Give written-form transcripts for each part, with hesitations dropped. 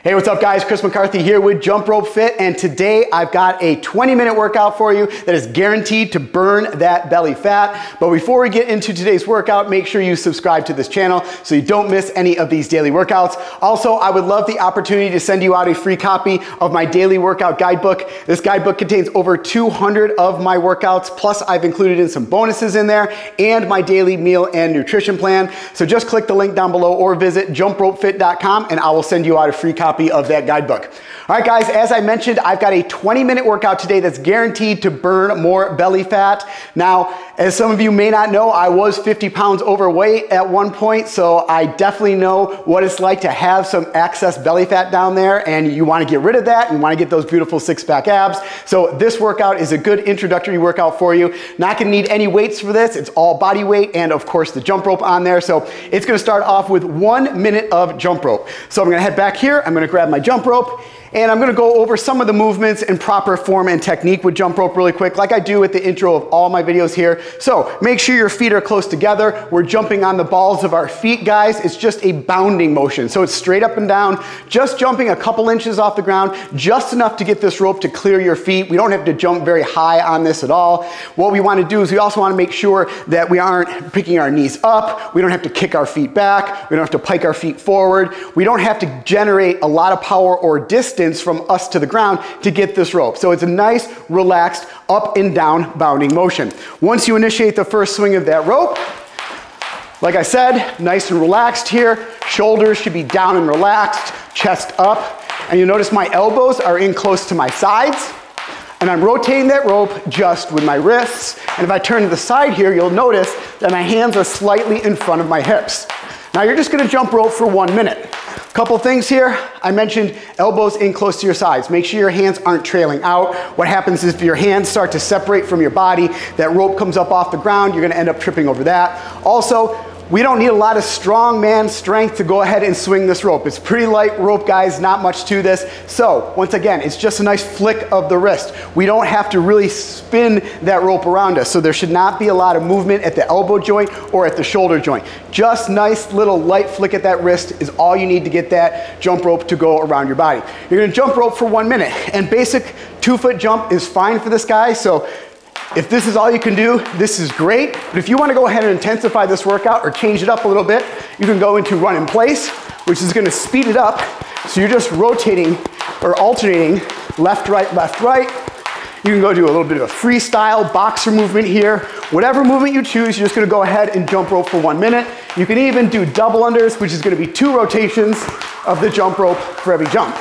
Hey, what's up guys? Chris McCarthy here with Jump Rope Fit, and today I've got a 20-minute workout for you that is guaranteed to burn that belly fat. But before we get into today's workout, make sure you subscribe to this channel so you don't miss any of these daily workouts. Also, I would love the opportunity to send you out a free copy of my daily workout guidebook. This guidebook contains over 200 of my workouts, plus I've included in some bonuses in there and my daily meal and nutrition plan. So just click the link down below or visit jumpropefit.com and I will send you out a free copy of that guidebook. All right guys, as I mentioned, I've got a 20-minute workout today that's guaranteed to burn more belly fat. Now, as some of you may not know, I was 50 pounds overweight at one point, so I definitely know what it's like to have some excess belly fat down there, and you want to get rid of that, and you want to get those beautiful six-pack abs. So this workout is a good introductory workout for you. Not going to need any weights for this. It's all body weight and of course the jump rope on there. So it's going to start off with 1 minute of jump rope. So I'm going to head back here. I'm going to grab my jump rope, and I'm gonna go over some of the movements and proper form and technique with jump rope really quick, like I do at the intro of all my videos here. So make sure your feet are close together. We're jumping on the balls of our feet, guys. It's just a bounding motion. So it's straight up and down, just jumping a couple inches off the ground, just enough to get this rope to clear your feet. We don't have to jump very high on this at all. What we wanna do is we also wanna make sure that we aren't picking our knees up. We don't have to kick our feet back. We don't have to pike our feet forward. We don't have to generate a lot of power or distance from us to the ground to get this rope. So it's a nice, relaxed, up and down bounding motion. Once you initiate the first swing of that rope, like I said, nice and relaxed here. Shoulders should be down and relaxed, chest up. And you'll notice my elbows are in close to my sides. And I'm rotating that rope just with my wrists. And if I turn to the side here, you'll notice that my hands are slightly in front of my hips. Now you're just gonna jump rope for 1 minute. Couple things here. I mentioned elbows in close to your sides. Make sure your hands aren't trailing out. What happens is if your hands start to separate from your body, that rope comes up off the ground, you're gonna end up tripping over that. Also, we don't need a lot of strong man strength to go ahead and swing this rope. It's pretty light rope, guys, not much to this. So once again, it's just a nice flick of the wrist. We don't have to really spin that rope around us. So there should not be a lot of movement at the elbow joint or at the shoulder joint. Just nice little light flick at that wrist is all you need to get that jump rope to go around your body. You're gonna jump rope for 1 minute, and basic 2-foot jump is fine for this guy. So if this is all you can do, this is great. But if you want to go ahead and intensify this workout or change it up a little bit, you can go into run in place, which is going to speed it up. So you're just rotating or alternating left, right, left, right. You can go do a little bit of a freestyle boxer movement here. Whatever movement you choose, you're just going to go ahead and jump rope for 1 minute. You can even do double unders, which is going to be 2 rotations of the jump rope for every jump.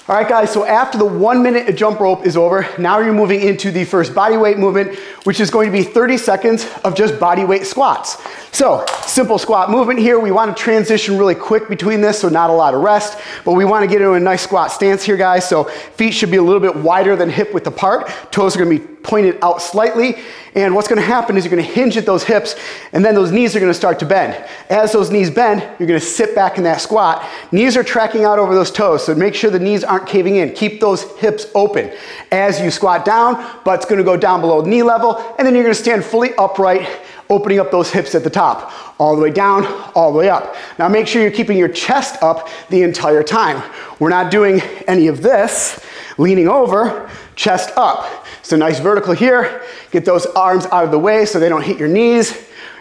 All right guys, so after the 1 minute jump rope is over, now you're moving into the first body weight movement, which is going to be 30 seconds of just body weight squats. So simple squat movement here. We want to transition really quick between this, so not a lot of rest, but we want to get into a nice squat stance here, guys. So feet should be a little bit wider than hip width apart. Toes are going to be pointed out slightly. And what's going to happen is you're going to hinge at those hips, and then those knees are going to start to bend. As those knees bend, you're going to sit back in that squat. Knees are tracking out over those toes, so make sure the knees aren't caving in. Keep those hips open. As you squat down, butt's going to go down below knee level, and then you're going to stand fully upright, opening up those hips at the top, all the way down, all the way up. Now make sure you're keeping your chest up the entire time. We're not doing any of this, leaning over, chest up. So nice vertical here. Get those arms out of the way so they don't hit your knees.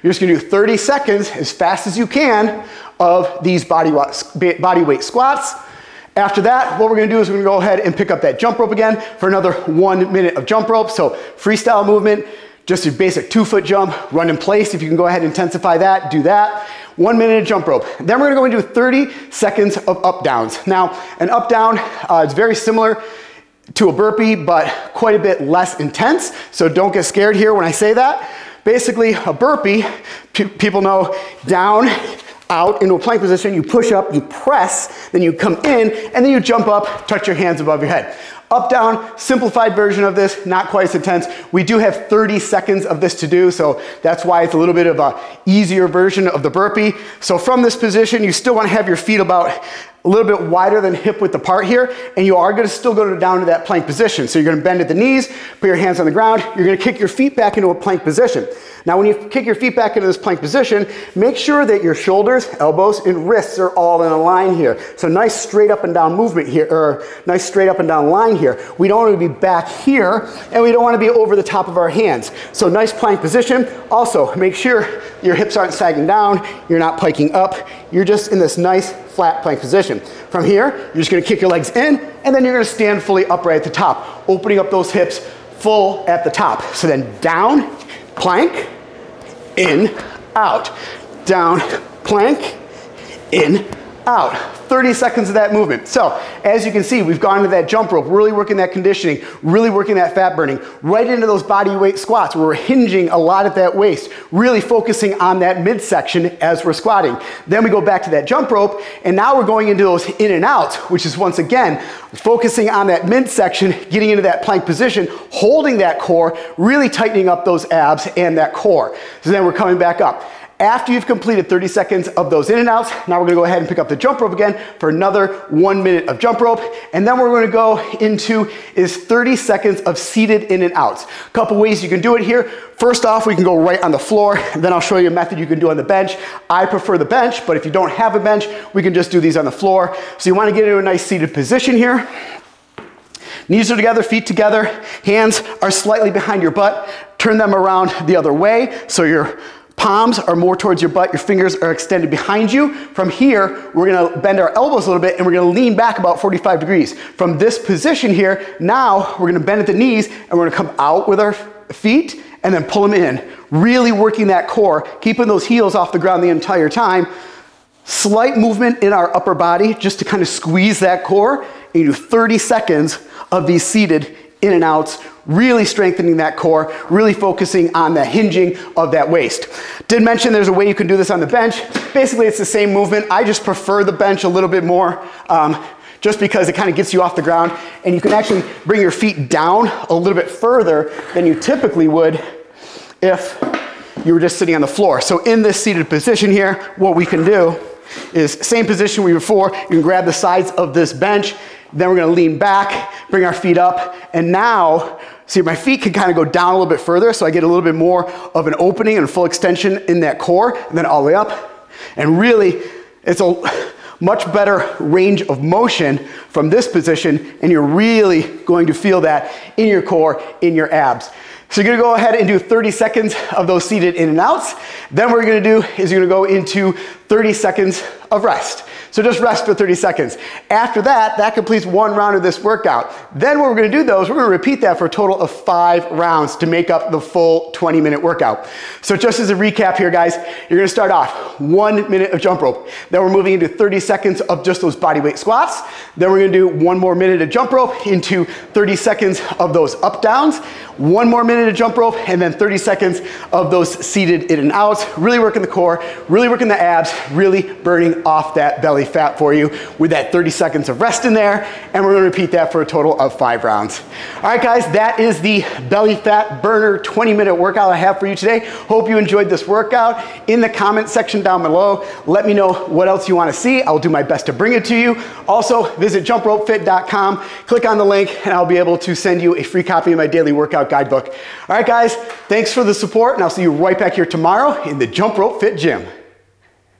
You're just gonna do 30 seconds as fast as you can of these body weight squats. After that, what we're gonna do is we're gonna go ahead and pick up that jump rope again for another 1 minute of jump rope. So freestyle movement, just a basic 2-foot jump, run in place. If you can go ahead and intensify that, do that. 1 minute of jump rope. Then we're gonna go and do 30 seconds of up downs. Now, an up down is very similar to a burpee, but quite a bit less intense. So don't get scared here when I say that. Basically, a burpee, people know down, out into a plank position, you push up, you press, then you come in, and then you jump up, touch your hands above your head. Up, down, simplified version of this, not quite as intense. We do have 30 seconds of this to do, so that's why it's a little bit of a easier version of the burpee. So from this position, you still want to have your feet about a little bit wider than hip width apart here, and you are gonna still go down to that plank position. So you're gonna bend at the knees, put your hands on the ground, you're gonna kick your feet back into a plank position. Now when you kick your feet back into this plank position, make sure that your shoulders, elbows, and wrists are all in a line here. So nice straight up and down movement here, or nice straight up and down line here. We don't want to be back here, and we don't want to be over the top of our hands. So nice plank position. Also, make sure your hips aren't sagging down, you're not piking up, you're just in this nice flat plank position. From here, you're just gonna kick your legs in, and then you're gonna stand fully upright at the top, opening up those hips full at the top. So then down, plank, in, out, down, plank, in, out. 30 seconds of that movement. So as you can see, we've gone into that jump rope, really working that conditioning, really working that fat burning, right into those body weight squats where we're hinging a lot at that waist, really focusing on that midsection as we're squatting. Then we go back to that jump rope, and now we're going into those in and outs, which is once again, focusing on that midsection, getting into that plank position, holding that core, really tightening up those abs and that core. So then we're coming back up. After you've completed 30 seconds of those in and outs, now we're gonna go ahead and pick up the jump rope again for another 1 minute of jump rope. And then we're gonna go into is 30 seconds of seated in and outs. A couple ways you can do it here. First off, we can go right on the floor. Then I'll show you a method you can do on the bench. I prefer the bench, but if you don't have a bench, we can just do these on the floor. So you wanna get into a nice seated position here. Knees are together, feet together, hands are slightly behind your butt. Turn them around the other way so your palms are more towards your butt, your fingers are extended behind you. From here, we're gonna bend our elbows a little bit and we're gonna lean back about 45 degrees. From this position here, now we're gonna bend at the knees and we're gonna come out with our feet and then pull them in. Really working that core, keeping those heels off the ground the entire time. Slight movement in our upper body just to kind of squeeze that core. And you do 30 seconds of these seated in and outs, really strengthening that core, really focusing on the hinging of that waist. Did mention there's a way you can do this on the bench. Basically, it's the same movement. I just prefer the bench a little bit more, just because it kind of gets you off the ground, and you can actually bring your feet down a little bit further than you typically would if you were just sitting on the floor. So in this seated position here, what we can do is same position we were before. You can grab the sides of this bench. Then we're gonna lean back, bring our feet up, and now, see, my feet can kind of go down a little bit further, so I get a little bit more of an opening and full extension in that core, and then all the way up. And really, it's a much better range of motion from this position, and you're really going to feel that in your core, in your abs. So you're gonna go ahead and do 30 seconds of those seated in and outs. Then what we're gonna do is you're gonna go into 30 seconds of rest. So just rest for 30 seconds. After that, that completes 1 round of this workout. Then what we're gonna do though is we're gonna repeat that for a total of 5 rounds to make up the full 20-minute workout. So just as a recap here, guys, you're gonna start off 1 minute of jump rope. Then we're moving into 30 seconds of just those bodyweight squats. Then we're gonna do 1 more minute of jump rope into 30 seconds of those up downs, 1 more minute of jump rope, and then 30 seconds of those seated in and outs. Really working the core, really working the abs, really burning off that belly fat for you with that 30 seconds of rest in there, and we're gonna repeat that for a total of 5 rounds. All right, guys, that is the belly fat burner 20-minute workout I have for you today. Hope you enjoyed this workout. In the comment section down below, let me know what else you wanna see. I'll do my best to bring it to you. Also, visit jumpropefit.com, click on the link, and I'll be able to send you a free copy of my daily workout guidebook. All right, guys, thanks for the support, and I'll see you right back here tomorrow in the Jump Rope Fit Gym.